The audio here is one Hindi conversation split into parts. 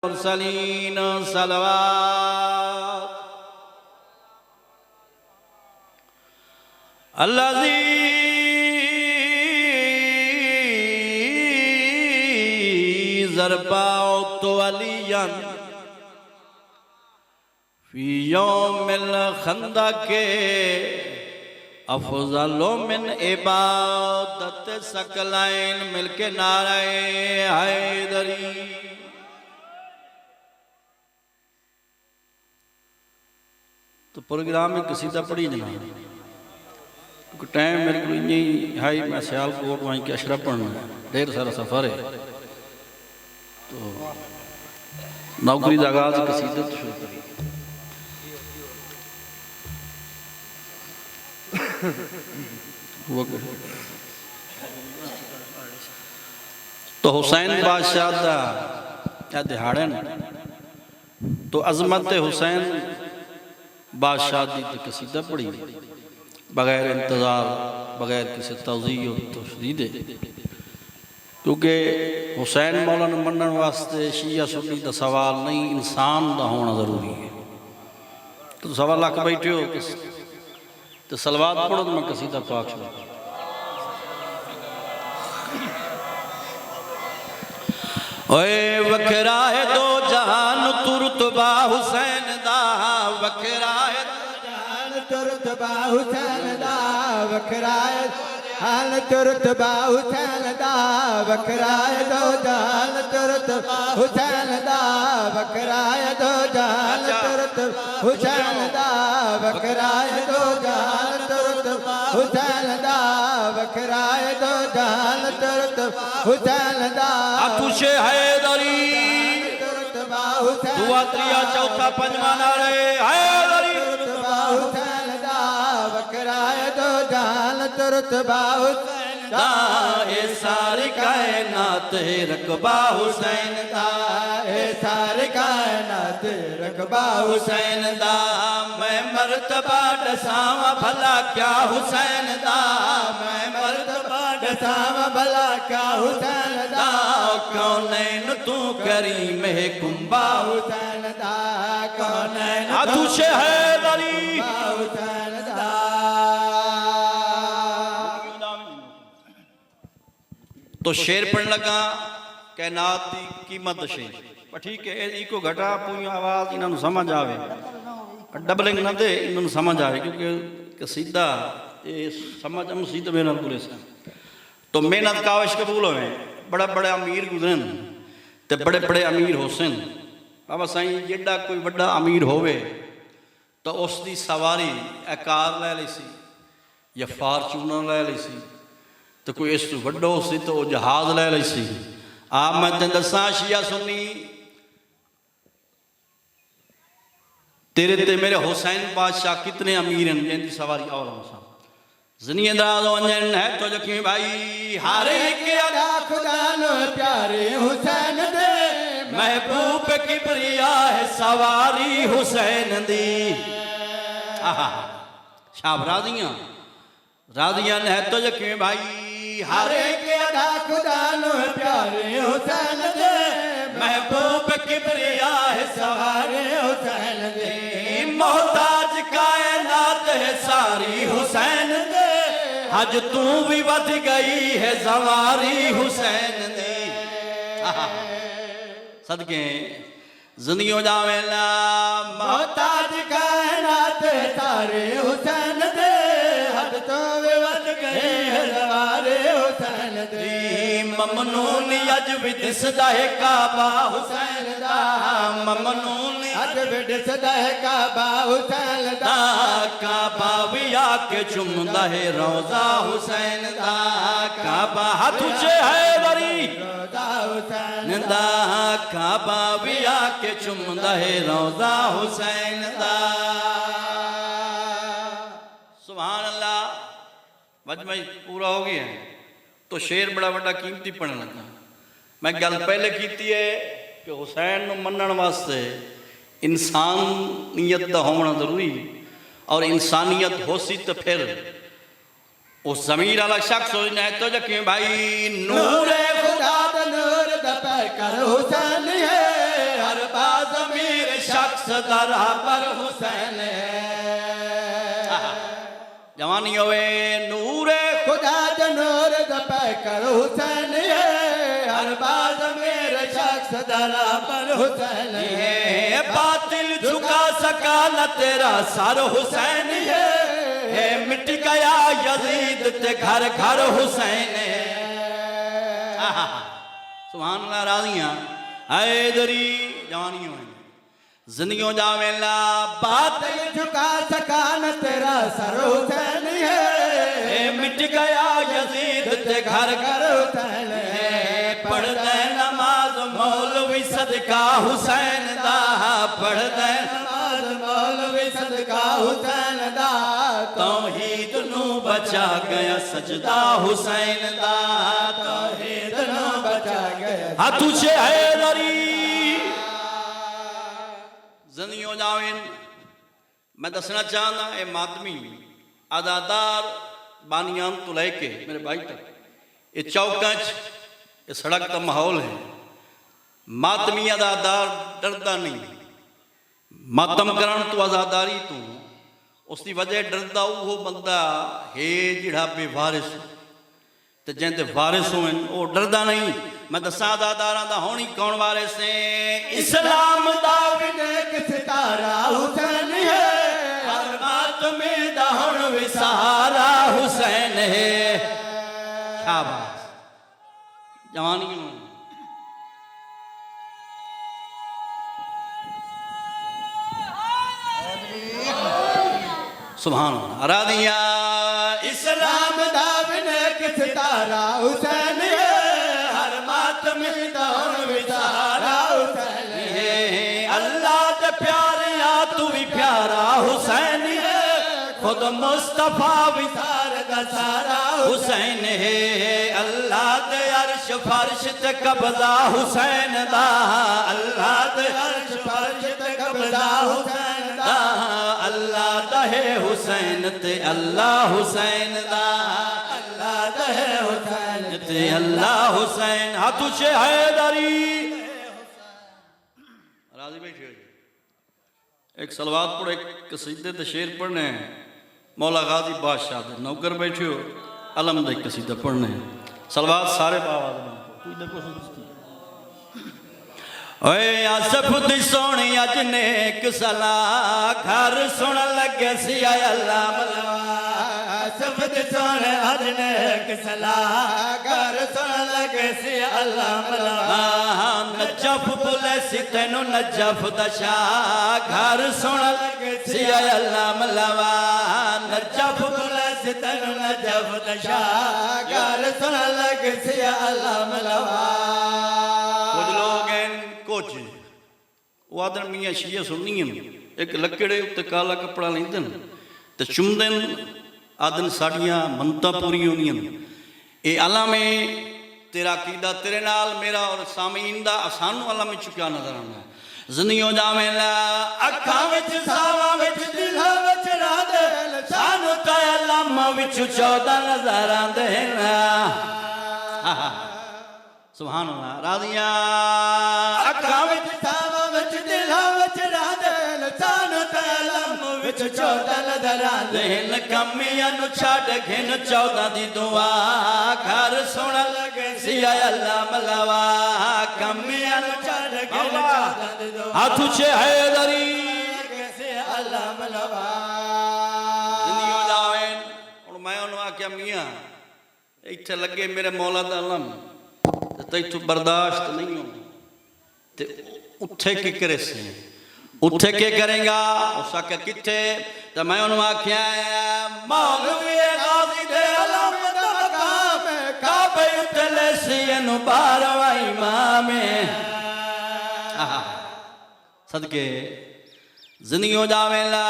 मुरसलीन सलवात अल्लज़ी ज़रबाउतु अलियन फ़ी यौमिल खंदक़े अफ़ज़लु मिन इबादत सकलैन मिलके नारे हैदरी। तो प्रोग्राम में कसीदा पढ़ी जना क्योंकि टाइम मेरे को इन्नी हाई मैं सियालकोट वहीं के अशरफ पढ़ना ढेर सारा सफ़र है तो नौकरी का आगाज कसीदे तो शुरू करी। तो हुसैन बादशाह का क्या दिहाड़े तो अजमत हुसैन बादशाह की कसीदा पढ़ी बगैर इंतज़ार बगैर किसी तज़ीह और तशदीद क्योंकि हुसैन मौला नूं मनण वास्ते शिया सुन्नी का सवाल नहीं इंसान का होना जरूरी है। तो सवा लख बैठे हो तो सलवात पढ़ो तो मैं कसीदा पाक शुरू ओए वखरा है दो जहान तुरतबा हुसैन दा वखरा है तुरतबा हुसैन दा वखरा है हाल तुरतबा हुसैन दा वखरा है दो जहान तुरतबा हुसैन दा वखरा है दो जहान तुरतबा हुसैन दा वखरा है दो जहान तुरतबा हुसैन दा वखरा है दो जहान तुरतबा हुसैन दा तुझे हैदरी तुरतबा हुसैन दुआ त्रिया चौथा पंजवा नारे हैदरी हुसैन दा वखरा है दो जहान तुरतबा हुसैन दा ए सारी कायनात है रकबा हुसैन दा ए सारी कायनात रकबा हुसैन दा मैं मर्तबा दसावा भला क्या हुसैन दा मैं मर्तबा दसावा भला क्या हुसैन दा कौनैन तू करीम है कुंबा हुसैन दा कौनैन तुझे हैदरी हुसैन दा। तो शेर पढ़ लगा कैनात की कीमत शेर पर ठीक है इको घटा पूरी आवाज इन्होंने समझ आवे डबलिंग ना दे इन्होंने समझ आवे क्योंकि कसीदा ये समझ मुसीद मेहनत पूरे से तो मेहनत काविश कबूल होवे बड़ा बड़ा अमीर गुजरन ते बड़े बड़े अमीर होसन बाबा साईं जेड़ा कोई बड़ा अमीर होवे तो उसकी सवारी कार लै ली सी या फार्चूनर लै ली सी तो कोई इस वड्डो सी तो जहाज लै ली सी। आप मैं तेन दसा शिया सुन्नी तेरे ते मेरे हुसैन बादशाह कितने अमीर हैं जिनकी सवारी और ज़िंदगी वंजन है तो जख्मी भाई हर एक अदा खुदा नो प्यारे हुसैन दे महबूब किबरिया है सवारी हुसैन दी शाब राजियां राजियां है तो जख्मी भाई हर एक अदा खुदा नो प्यारे हुसैन दे महबूब किबरिया है सवारे हुसैन दे मोहताज कायनात है सारी हुसैन दे हज तू भी बच गई है सवारी हुसैन दे सदके जिंदगी हो जावेला मोहताज कायनात सारे हुसैन दे हद तो भी बच गए हैं सवारे हुसैन दे ममनून अज भी दिसदा है काबा हुसैन दा ममनून अज भी दिसदा है काबा हुसैन दा काबा भी आके चुमदा है रोजा हुसैन दा काबा हाथ से हैदरी रोजा हुसैन दा काबा भी आके चुमदा है रोजा हुसैन दा। सुभान अल्लाह मजमा पूरा हो गया है तो शेर बड़ा बड़ा कीमती पढ़ने लगा। मैं गल पहले की है कि हुसैन नूं मनण वास्ते इंसानियत का होना जरूरी और इंसानियत हो सी तो फिर उस ज़मीर वाला शख्स हो जाए तो जख्मी भाई नूर खुदा दा नूर दा पैकर हुसैन है हर शख्स दरा पर हुसैन जवानी होवे नूरे खुदा द नूर द पैकर हुसैन है हर बात मेरे शख्स दरा पर हुसैन है बातिल झुका सका न तेरा सर हुसैन है मिट गया यजीद ते घर घर हुसैन सुभान अल्लाह राजियां हैदरी जवानियों जिंदगियों जावेला बातिल झुका सका न तेरा सर हुसैन है मिट गया यजीद ते घर घर हुसैन है पढ़दे नमाज मौलवी सदका हुसैन दा पढ़दे नमाज मौलवी सदका हुसैन दा तौहीद नू बचा गया सजदा हुसैन दा तौहीद नू बचा गया हाँ तुझे हैदरी जिंदगियों जावेन मैं दसना चाहना ए मातमी अदादार बानियान तो लेके मेरे भाई तक ये चौका ये सड़क का माहौल है मातमी अदादार डरदा नहीं मातम करण तो आजादारी तू उसकी वजह डरदा वो बंदा है जिहड़ा बेवारिस ते जिंदे वारिस होवन वो डरदा नहीं मैं दसा अदादारां दा होनी कौन वारिस है इस्लाम दा विवेक सितारा हुसैन है हर मातमी दा हुण विसारा हुसैन है शाबाश जवानियों सुभान अल्लाह रादिया इस्लाम दा विवेक सितारा हुसैन है हर मातमी दा हुण विसारा हुसैन है अल्लाह दे प्यारे आ तू भी प्यारा हुसैन है खुद मुस्तफा विसार दा सारा हुसैन है अल्लाह दे अर्श फर्श ते कब्जा हुसैन दा अल्लाह दे अर्श फर्श ते कब्जा हुसैन दा अल्लाह दा है हुसैन ते अल्लाह हुसैन दा अल्लाह दा है हुसैन ते अल्लाह हुसैन हाथू से हैदरी राजी बैठे हो एक सलवात पढ़ो एक कसीदे ते शेर पढ़ने मौला गाजी बादशाह दे नौकर बैठे हो अलम दे कसीदा पढ़ने सलवात सारे बाबा कोई देखो ओए आसफ दी सोनी अज नेक सलाह घर सुन लगे सी आय अल्लाह मलवा आसफ दी सोनी अज नेक सलाह घर सुन लगे सी अल्लाह मलवा नजफ बुले सी तेनू नजफ दशा घर सुन लगे सी आय अल्लाह मलवा नजफ बुले सी तेनू नजफ दशा घर सुन लगे सी अल्लाह मलवा कुछ लोग हैं कुछ वो आदर मियाँ शिया सुननी एक लकड़े उत्ते काला कपड़ा लेंदे ते चुमदे आदन साड़ियां मनता पूरी होनियां ये अल्लाह में तेरा कीदा तेरे नाल मेरा और सामीन दा सानू अल्लाह में चुका नजर आना जिंदगियों जावेला अखां विच सावां विच दिलां विच रांदे सानू ता अल्लाह विच 14 नजर आंदे ना सुभान अल्लाह राजिया अखां विच सावां विच दिलां विच रांदे सानू ता अल्लाह विच 14 नजर आंदे देन कमियां नु छड़ घिन 14 दी दुआ घर सुन लगे सी आय अल्लाह मलवा कमियां नु छड़ घिन 14 दी दुआ हाथ उचे हैदरी लगे सी अल्लाह मलवा जिंदगियों जावेन हुण मैं उन्होंने आख्या मियां इत्थे लगे मेरे मौला दा अलम ते तैथू बर्दाश्त नहीं होना ते उत्थे की करे से उत्थे के करेगा उस आख्या किथे तो मैं उन्होंने आख्या मौलवी गाजी दे अलम दा मकाम काबे उतले सी नु 12वां इमाम सदके जिंदगियों जावेला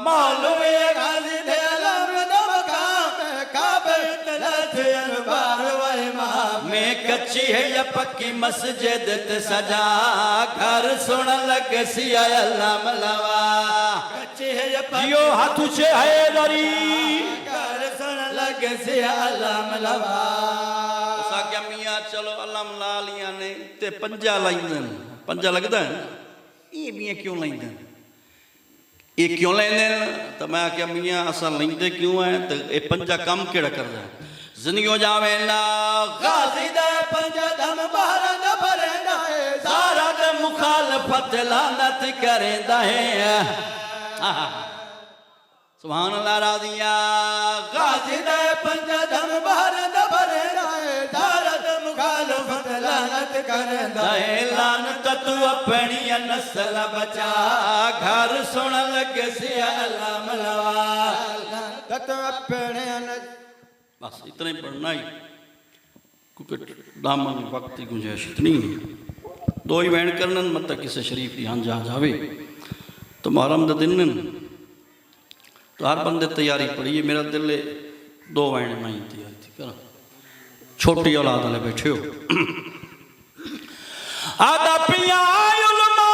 मौलवी गाजी दे अलम दा मकाम काबे उतले सी नु 12वां इमाम में कच्ची है या पक्की मस्जिद ते सजा घर सुन लगे सी आय अल्लाह मलवा कच्ची है ये जियो हाथू से हैदरी घर सुन लगे सी अल्लाह मलवा उसा क्या मियां चलो अल्लाह मला लिया ने ते पंजा लाइंदन पंजा लगदा है ये मियाँ क्यों लेंदे ये क्यों लेंदे तो मैं आख्या मियाँ असा लेंदे क्यों है तो ये पंजा कम केड़ा करदा है जिंदगी जावे ना गाजी दे पंजा दम बाहर न भरेंदा है सारा दे मुखालफत लानत करेंदा है सुभान अल्लाह राजिया गाजी दे पंजा दम बाहर न भरेंदा है सारा दे मुखालफत लानत करेंदा है लानत तू अपनी नस्ल बचा घर सुन लगे सी अल्लाह मलवा तत अपने बस इतना ही पढ़ना ही क्योंकि दामन वक्त की गुंजाइश इतनी है दो ही वैन करन मत किसी शरीफ की हाँ जा जावे तो मुहर्रम का दिन तो हर बंदे तैयारी पड़ी है मेरा दिल दो वैन मैं ही तैयारी थी करा छोटी औलाद वाले बैठे हो आदा पिया उलमा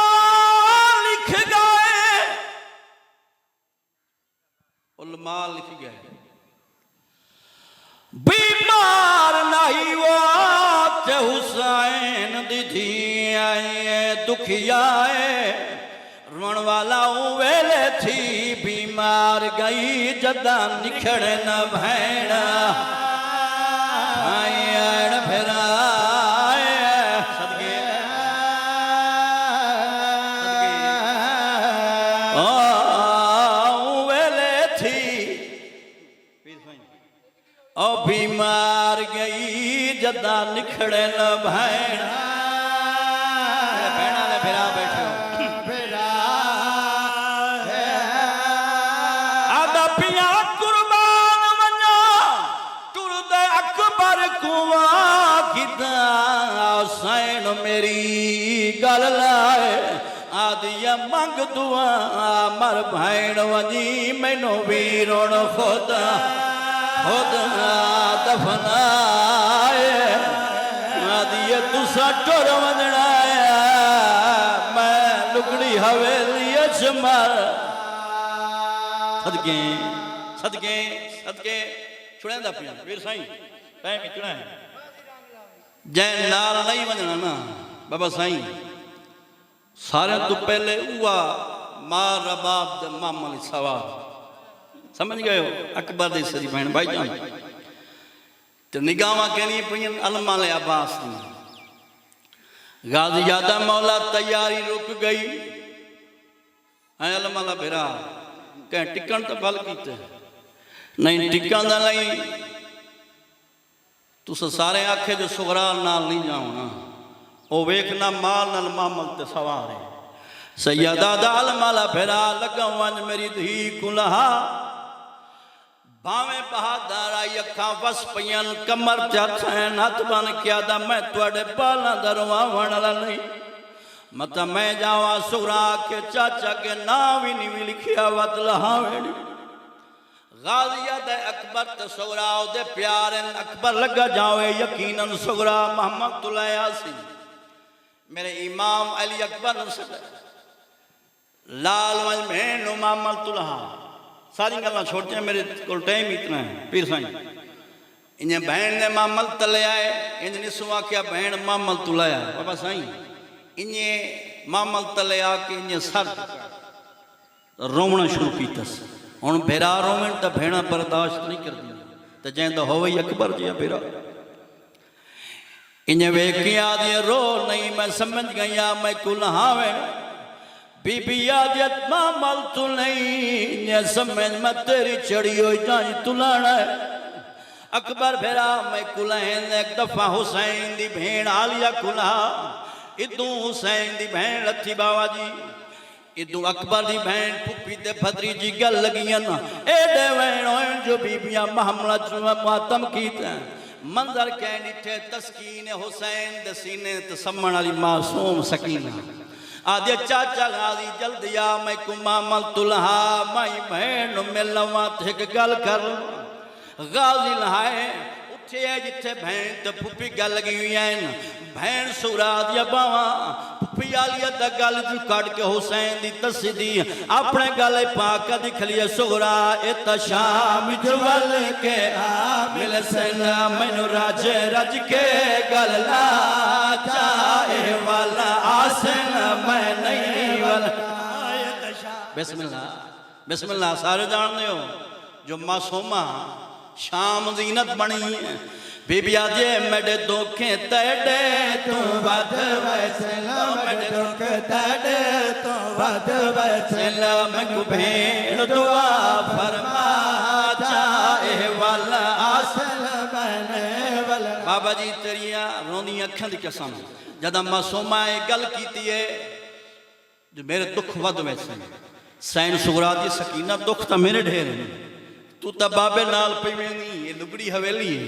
लिख गए उलमा लिख गए बीमार नहीं वो ते हुसैन दी थी आए दुखियाए रोण वाला वेले थी बीमार गई जदा निखड़ न भैण आयण फिरा सदके वेले थी ओ बीमार गई जदा निखड़े न भैण भैणा ने फिरा बैठो आदा पिया कुर्बान मना टुरदे अकबर कुआ किदा हुसैन मेरी गल लाए आदिया मंग दुआ मर भैण वजी मैनू भी रोण खुदा खुद दफनाए आदिया तुसा टुर वजना मैं लुगड़ी हवेली मर सदके सदके सदके छुड़ेंदा पिया वीर साईं टाइम ही चुना है जै नाल नहीं वजना ना बाबा साईं सारे तो पहले हुआ मार रबाब दे मामल सवार समझ गए हो अकबर दी सरी बहन भाई जान तो निगाहां कहनी पईन अलमा ले अब्बास दी गाजी यादा मौला तैयारी रुक गई है अलमा ला भेरा कह टिकन तो गल कीते नहीं टिकन दा नहीं तुस सारे आखे जो सुगरा नाल नहीं जाओ ओ वेखना माल नाल मामल ते सवार है सैयदा दाल माला फेरा लगा वंज मेरी धी कुलहा भावे बहादुर आई अखा वस पयन कमर चैन हथ बन क्या दा मैं तुआडे बाला दरवावण वाला नहीं मत मैं जावा सुगरा के चाचा के नाम ही नहीं लिखिया वत लहावेणी गाजिया दे अकबर ते सुगरा दे प्यारे अकबर लगा जावे यकीनन सुगरा मोहम्मद तुलया सी मेरे इमाम अली अकबर लाल वंज भेण मोहम्मद तुलहा सारी गल्लां छोड़ियां मेरे को टाइम इतना है पीर साईं इन्हें बहन ने मामल तले आए इंज निसु आख्या बहन मामल तुलाया बाबा साईं इन्हें मामल तले आके इन्हें सर रोवना शुरू कीतस हुण भेरा रोवन तो भेणा बर्दाश्त नहीं करदी तो जैंदा होवे अकबर जी भेरा इन्हें वेख के आदि रो नहीं मैं समझ गया मैं कुल्हावे बीबी आदियत मामल तू नहीं समझ मत तेरी चढ़ी हो जाए तुलाना अकबर भेरा मैं कुलहन एक दफा हुसैन दी भेण आलिया कुल्हा इदू हुसैन दी भेण लथी बाबा जी इदू अकबर दी भेण पुप्पी ते भद्री जी गल लगियां एडे वैण जो बीबियां मामला मातम कीता मंजर कह डिठे तस्कीन हुसैन दे सीने ते सम्मण वाली मासूम सकीना आदे चाचा गाजी जल्दी आ मैं कुमामल तुलहा माई भेण मिलवा एक गल कर गाजी लहाए उठे जिथे भेण ते पुप्पी गल लगी हुई है भेण सुरा दिया बावा पुप्पी आलिया दा गल जू कट के हुसैन दी तसी दी अपने गल पाक दिख लिया सुगरा इत शाम जुवल के मिल सना मैनू राजे रज के गल ला चाहे वाला आसन मैं नहीं बिस्मिल्लाह बिस्मिल्लाह सारे जानते हो जो मासूमा शाम ज़ीनत बनी है बीबिया जे मेरे दुखे तेरे तू वध वैसला मेरे दुख तेरे तू वध वैसला मैं भेड़ दुआ फरमा चाहे वाला आसल बने वाला बाबा जी तेरिया रोंदी अखां दी कसम जदा मासूमा ये गल कीती है जो मेरे दुख वध वैसे सैन सुगरा दी सकीना दुख तो मेरे ढेर तू तो बाबे नाल पई वेंदी ये लुगड़ी हवेली है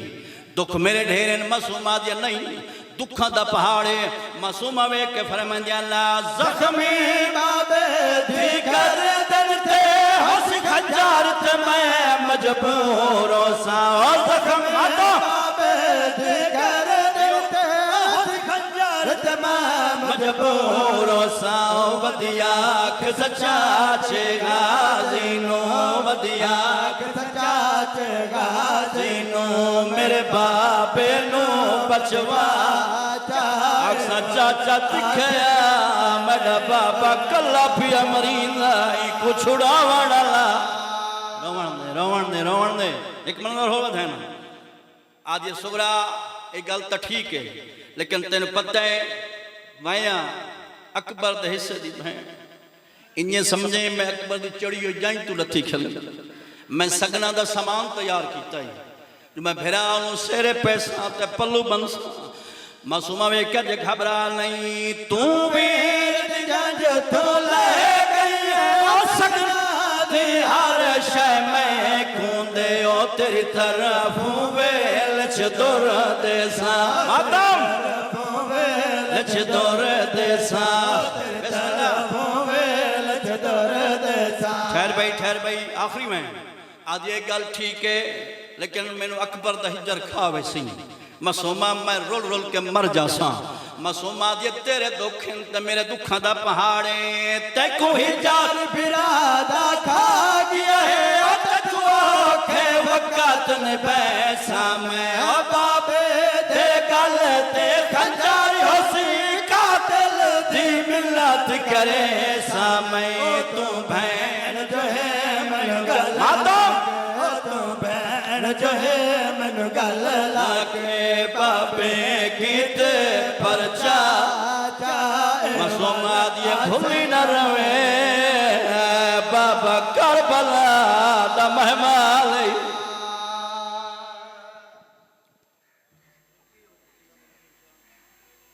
दुख मेरे ढेर मासूमा दिया नहीं दुखा दा पहाड़े मासूमा वे के फरमांदिया ला जख्मी बाबे दी कर दिल ते हंस खंजर ते मैं मजबूर सा जख्मी बाबे दी कर दिल ते हंस खंजर ते मैं मजबूर सा वदिया के सच्चा छे गाजीनो वदिया के सच्चा छे गाजीनो मेरे बाबे नो बचवा चाचा दिखया मेरा बाबा कला पिया मरींदा को छुड़ावण ला रोवण दे एक मन हो है ना आज ये सुगरा एक गल तो ठीक है लेकिन तेन पता है वाया अकबर दे हिस्से दी भैन इन्हें समझे मैं अकबर दी चढ़ी हो जाई तू लथी खल मैं सगना दा सामान तैयार किया है जो मैं फिरा सेरे पैसा ते पल्लू बंस मासूमा वे कज घबरा नहीं तू वीर जंज तो ले गई ओ सगना दी हर शय में कूंदे ओ तेरी तरफ वेल च दुर दे सा मातम वेल च दुर दे सा वेल च दुर दे सा ठहर भाई आखिरी में आज ये गल ठीक है लेकिन मैनू अकबर दा हिजर खा वैसी मासूमा मैं रोल रोल के मर जासा मासूमा जे तेरे दुख ते मेरे दुखा दा पहाड़े तैको हिजर बिरादा खा गया है तू के वक्त ने पैसा मैं ओ बाबे दे गल ते खंजर होसी कातिल दी मिन्नत करे सा मैं तू भैन जो है मन गल जो है मन गल लाके बाबे कीते परचा मासूमा दिया भूली न रवे बाबा करबला दा मेहमान